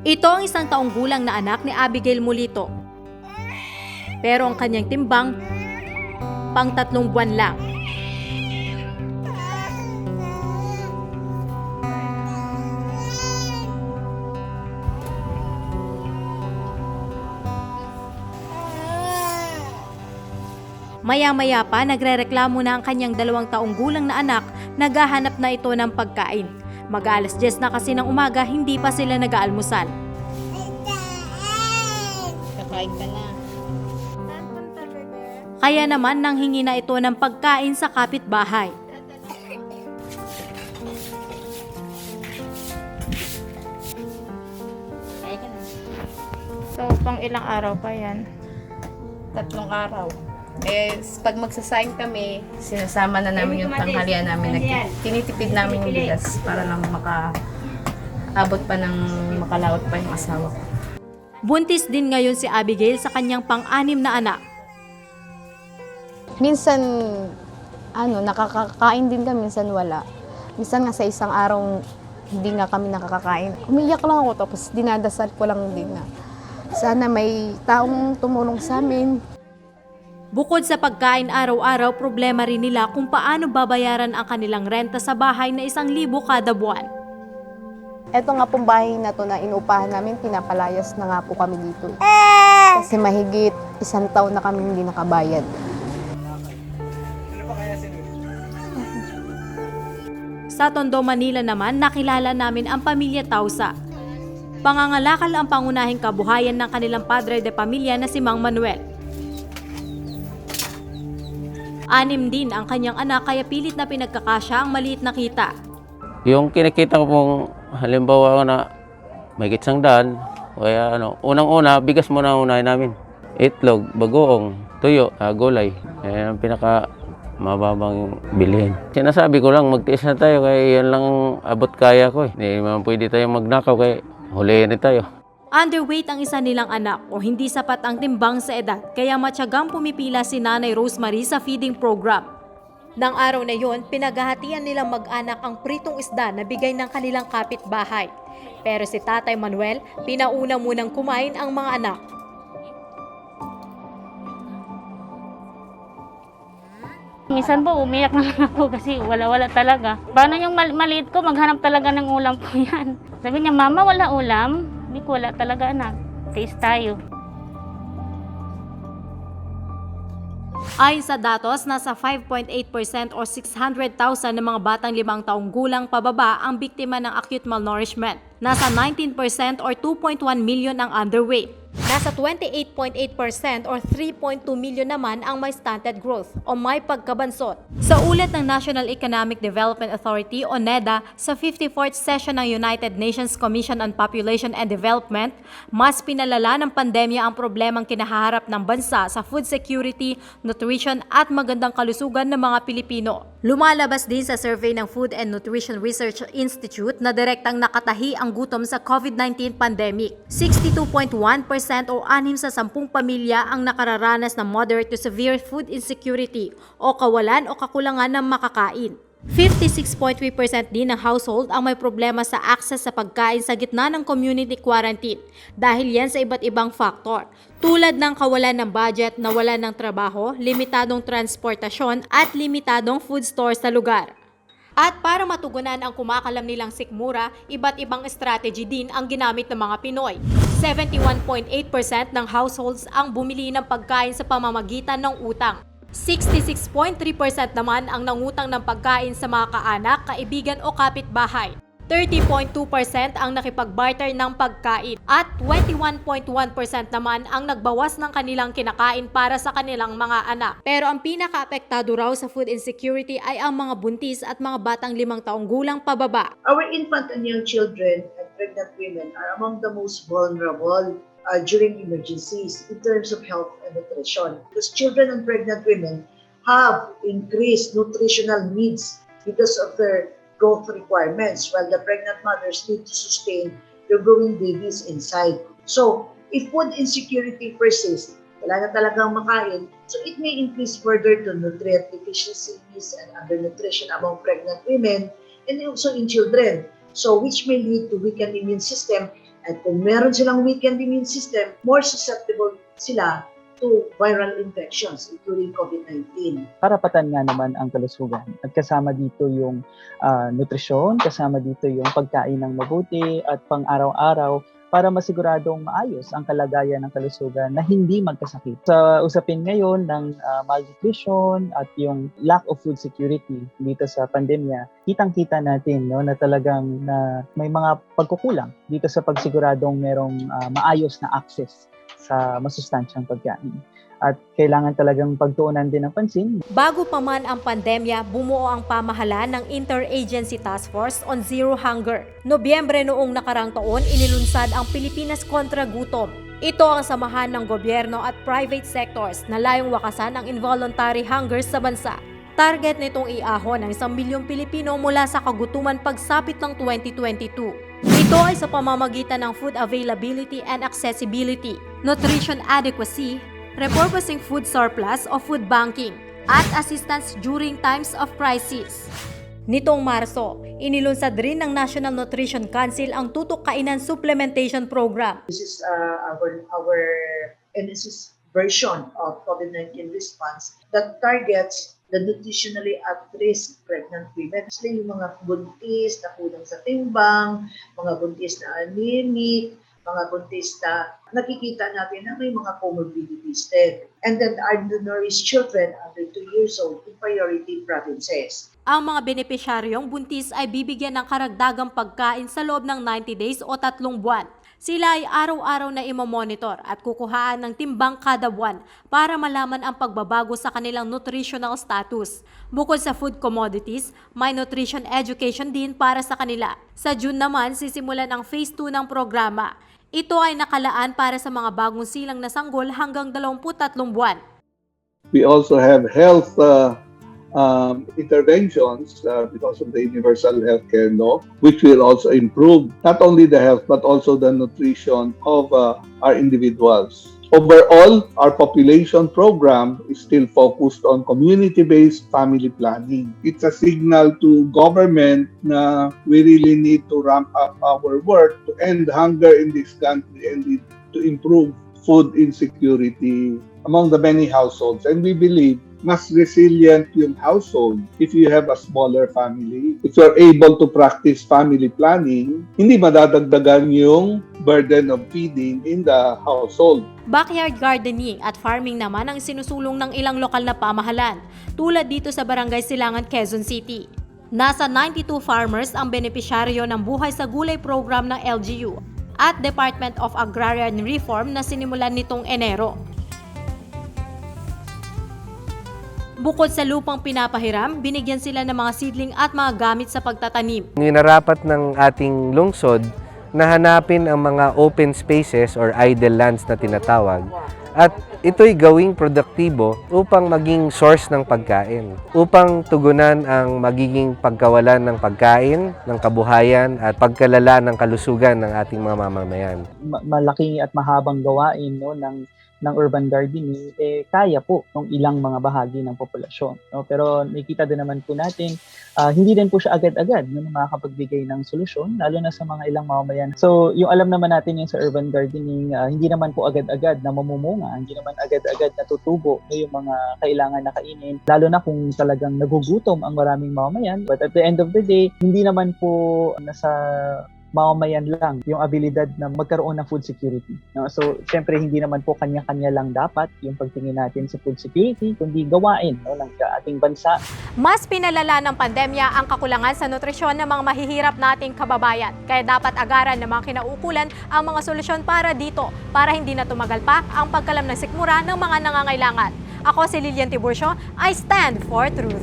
Ito ang 1 taong gulang na anak ni Abigail Mulito. Pero ang kanyang timbang, pang 3 buwan lang. Maya-maya pa, nagrereklamo na ang kanyang 2 taong gulang na anak, naghahanap na ito ng pagkain. Mag-alas 10 na kasi ng umaga, hindi pa sila nag-aalmusal. Kakain ka na. Kaya naman nanghingi na ito ng pagkain sa kapitbahay. Kakain ka na. So, pang ilang araw pa yan? 3 araw. Pag magsasaing kami, sinasama na namin yung tanghalian namin. Tinitipid namin yung bigas para lang makaabot pa ng makalawat pa yung asawa ko. Buntis din ngayon si Abigail sa kanyang pang-6 na anak. Minsan, nakakakain din kami, minsan wala. Minsan nga sa isang araw, hindi nga kami nakakakain. Umiyak lang ako, tapos dinadasal ko lang din na sana may taong tumulong sa amin. Bukod sa pagkain araw-araw, problema rin nila kung paano babayaran ang kanilang renta sa bahay na 1,000 kada buwan. Ito nga pong bahay na to na inuupahan namin, pinapalayas na nga po kami dito. Kasi mahigit 1 taon na kami hindi nakabayad. Sa Tondo, Manila naman, nakilala namin ang pamilya Tausa. Pangangalakal ang pangunahing kabuhayan ng kanilang padre de pamilya na si Mang Manuel. 6 din ang kanyang anak, kaya pilit na pinagkakasya ang maliit na kita. Yung kinikita ko pong halimbawa na may gitsang daan, kaya unang-una, bigas muna unahin namin. Itlog, bagoong, tuyo, gulay. Yan ang pinaka mababang bilhin. Sinasabi ko lang, magtiis na tayo kaya yan lang abot kaya ko. Hindi naman pwede tayong magnakaw kaya hulihin tayo. Underweight ang isa nilang anak o hindi sapat ang timbang sa edad, kaya matyagang pumipila si Nanay Rosemary sa feeding program. Nang araw na yon, pinaghahatian nilang mag-anak ang pritong isda na bigay ng kanilang kapitbahay. Pero si Tatay Manuel, pinauna munang kumain ang mga anak. Minsan po, umiyak na lang ako kasi wala-wala talaga. Paano yung maliit ko, maghanap talaga ng ulam po yan. Sabi niya, Mama, wala ulam? Hindi ko, wala talaga anak. Taste tayo. Ayon sa datos, nasa 5.8% o 600,000 ng mga batang 5 taong gulang pababa ang biktima ng acute malnourishment. Nasa 19% or 2.1 million ang underweight. Nasa 28.8% or 3.2 million naman ang may stunted growth o may pagkabansot. Sa ulat ng National Economic Development Authority o NEDA sa 54th session ng United Nations Commission on Population and Development, mas pinalala ng pandemya ang problemang kinahaharap ng bansa sa food security, nutrition at magandang kalusugan ng mga Pilipino. Lumalabas din sa survey ng Food and Nutrition Research Institute na direktang nakatahi ang gutom sa COVID-19 pandemic. 62.1% o 6 sa 10 pamilya ang nakararanas ng moderate to severe food insecurity o kawalan o kakulangan ng makakain. 56.3% din ng household ang may problema sa access sa pagkain sa gitna ng community quarantine dahil yan sa iba't ibang faktor tulad ng kawalan ng budget, nawalan ng trabaho, limitadong transportasyon at limitadong food store sa lugar. At para matugunan ang kumakalam nilang sikmura, iba't ibang strategy din ang ginamit ng mga Pinoy. 71.8% ng households ang bumili ng pagkain sa pamamagitan ng utang. 66.3% naman ang nangutang ng pagkain sa mga kaanak, kaibigan o kapitbahay. 30.2% ang nakipag-barter ng pagkain at 21.1% naman ang nagbawas ng kanilang kinakain para sa kanilang mga anak. Pero ang pinaka-apektado raw sa food insecurity ay ang mga buntis at mga batang 5 taong gulang pababa. Our infant and young children and pregnant women are among the most vulnerable during emergencies in terms of health and nutrition. Because children and pregnant women have increased nutritional needs because of their growth requirements, while the pregnant mothers need to sustain their growing babies inside. So, if food insecurity persists, wala na talagang makain, so it may increase further to nutrient deficiencies and undernutrition among pregnant women and also in children. So, which may lead to weakened immune system At kung meron silang weakened immune system, more susceptible sila to viral infections, including COVID-19. Karapatan nga naman ang kalusugan. At kasama dito yung nutrisyon, kasama dito yung pagkain ng mabuti at pang-araw-araw para masiguradong maayos ang kalagayan ng kalusugan na hindi magkasakit. Sa usapin ngayon ng malnutrition at yung lack of food security dito sa pandemya, kitang-kita natin no, na talagang may mga pagkukulang dito sa pagsiguradong merong maayos na access sa masustansyang pagkain. At kailangan talagang pagtuunan din ng pansin. Bago pa man ang pandemya, bumuo ang pamahalaan ng Interagency Task Force on Zero Hunger. Nobyembre noong nakarang taon, inilunsad ang Pilipinas kontra Gutom. Ito ang samahan ng gobyerno at private sectors na layong wakasan ang involuntary hunger sa bansa. Target nitong iahon ng 1 milyong Pilipino mula sa kagutuman pagsapit ng 2022. Ito ay sa pamamagitan ng food availability and accessibility, nutrition adequacy, repurposing food surplus o food banking, at assistance during times of crisis. Nitong Marso, inilunsad rin ng National Nutrition Council ang Tutok Kainan Supplementation Program. This is our NSS version of COVID-19 response that targets the nutritionally at-risk pregnant women. Sila yung mga buntis na kulang sa timbang, mga buntis na anemic, mga buntis na nakikita natin na may mga comorbidities din. And then undernourished children under 2 years old in priority provinces. Ang mga benepisyaryong buntis ay bibigyan ng karagdagang pagkain sa loob ng 90 days o 3 buwan. Sila ay araw-araw na imomonitor at kukuhaan ng timbang kada buwan para malaman ang pagbabago sa kanilang nutritional status. Bukod sa food commodities, may nutrition education din para sa kanila. Sa June naman, sisimulan ang phase 2 ng programa. Ito ay nakalaan para sa mga bagong silang na sanggol hanggang 23 buwan. We also have health interventions because of the Universal Healthcare Law, which will also improve not only the health but also the nutrition of our individuals. Overall, our population program is still focused on community-based family planning. It's a signal to government na we really need to ramp up our work to end hunger in this country and to improve food insecurity among the many households. And we believe mas resilient yung household if you have a smaller family. If you're able to practice family planning, hindi madadagdagan yung burden of feeding in the household. Backyard gardening at farming naman ang sinusulong ng ilang lokal na pamahalaan, tulad dito sa Barangay Silangan, Quezon City. Nasa 92 farmers ang benepisyaryo ng Buhay sa Gulay program ng LGU at Department of Agrarian Reform na sinimulan nitong Enero. Bukod sa lupang pinapahiram, binigyan sila ng mga seedling at mga gamit sa pagtatanim. Ninarapat ng ating lungsod na hanapin ang mga open spaces or idle lands na tinatawag at ito'y gawing produktibo upang maging source ng pagkain, upang tugunan ang magiging pagkawalan ng pagkain, ng kabuhayan at pagkalala ng kalusugan ng ating mga mamamayan. Malaki at mahabang gawain no, ng urban gardening, kaya po ng ilang mga bahagi ng populasyon. No? Pero nakikita din naman po natin, hindi din po siya agad-agad na makakapagbigay ng solusyon, lalo na sa mga ilang mamamayan. So, yung alam naman natin yung sa urban gardening, hindi naman po agad-agad na mamumunga, hindi naman agad-agad na tutubo yung mga kailangan na kainin, lalo na kung talagang nagugutom ang maraming mamamayan. But at the end of the day, hindi naman po nasa mamamayan lang yung abilidad na magkaroon ng food security. No? So, syempre, hindi naman po kanya-kanya lang dapat yung pagtingin natin sa food security, kundi gawain no, ng ating bansa. Mas pinalala ng pandemya ang kakulangan sa nutrisyon ng mga mahihirap nating kababayan. Kaya dapat agaran ng mga kinaukulan ang mga solusyon para dito, para hindi na tumagal pa ang pagkalam ng sikmura ng mga nangangailangan. Ako si Lilian Tiburcio, I stand for truth.